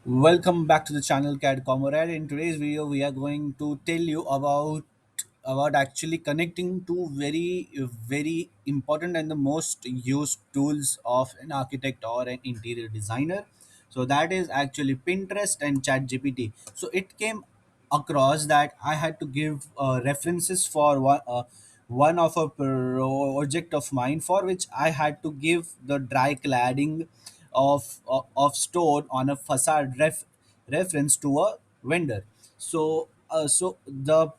Welcome back to the channel Cat Comrade. In today's video, we are going to tell you about actually connecting two very important and the most used tools of an architect or an interior designer. So that is actually Pinterest and ChatGPT. So it came across that I had to give references for one of a project of mine for which I had to give the dry cladding of stone on a facade reference to a vendor. So the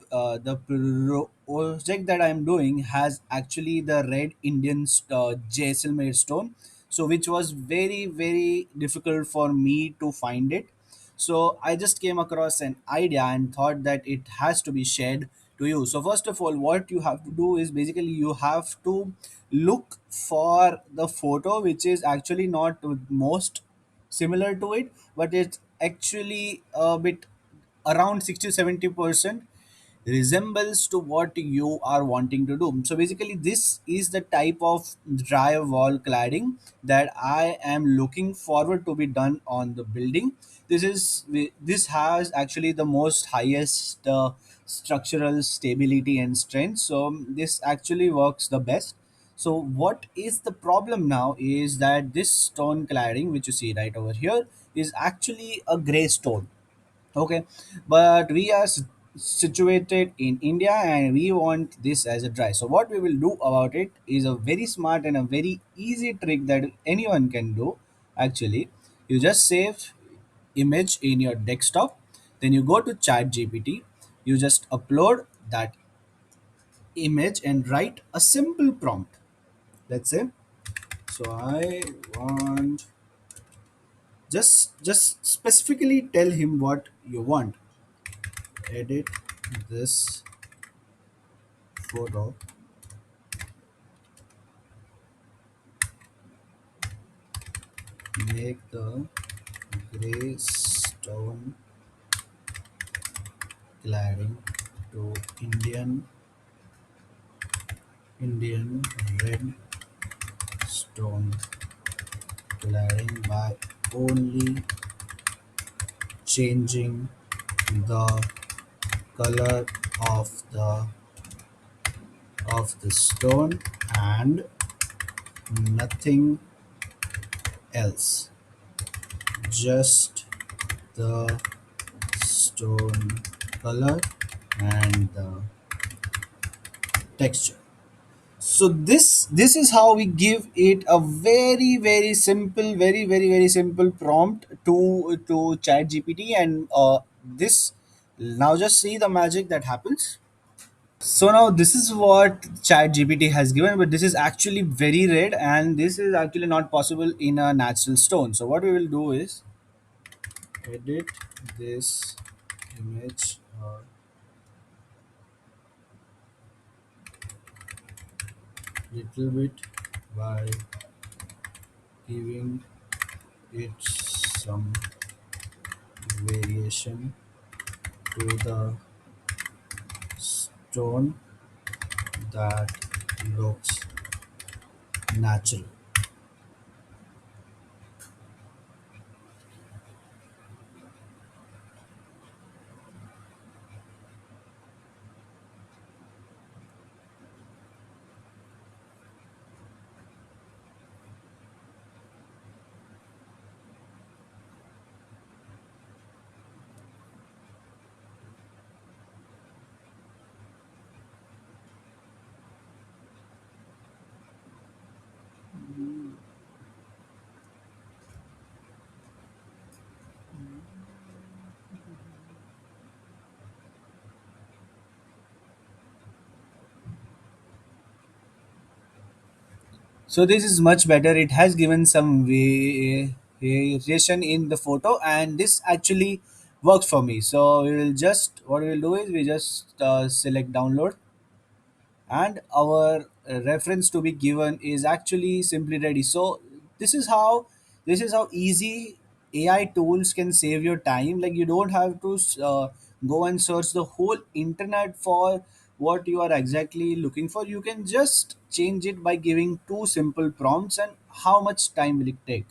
project that I'm doing has actually the red Indian Jaisalmer stone, so which was very difficult for me to find it. So I just came across an idea and thought that it has to be shared to you. So first of all, what you have to do is basically you have to look for the photo which is actually not most similar to it, but it's actually a bit around 60 to 70% resembles to what you are wanting to do. So basically, this is the type of dry wall cladding that I am looking forward to be done on the building. This has actually the most highest structural stability and strength. So this actually works the best. So what is the problem now is that this stone cladding, which you see right over here, is actually a gray stone. Okay, but we are situated in India and we want this as a dry. So what we will do about it is a very smart and a very easy trick that anyone can do. Actually, you just save image in your desktop, then you go to ChatGPT, you just upload that image and write a simple prompt. Let's say, so I want just specifically tell him what you want. Edit this photo, make the gray stone cladding to Indian red stone cladding by only changing the color of the stone and nothing else. Just the stone color and the texture. So this is how we give it a very simple, very simple prompt to chat gpt, and this now just see the magic that happens. So now this is what chat gpt has given, but this is actually very red and this is actually not possible in a natural stone. So what we will do is edit this image a little bit by giving it some variation to the stone that looks natural. So this is much better. It has given some variation in the photo, and this actually works for me. So we will just what we will do is we just select download, and our reference to be given is actually simply ready. So this is how easy AI tools can save your time. Like you don't have to go and search the whole internet for what you are exactly looking for. You can just change it by giving two simple prompts, and how much time will it take?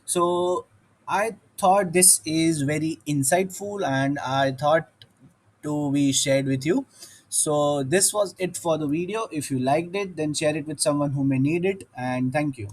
So I thought this is very insightful and I thought to be shared with you. So this was it for the video. If you liked it, then share it with someone who may need it, and thank you.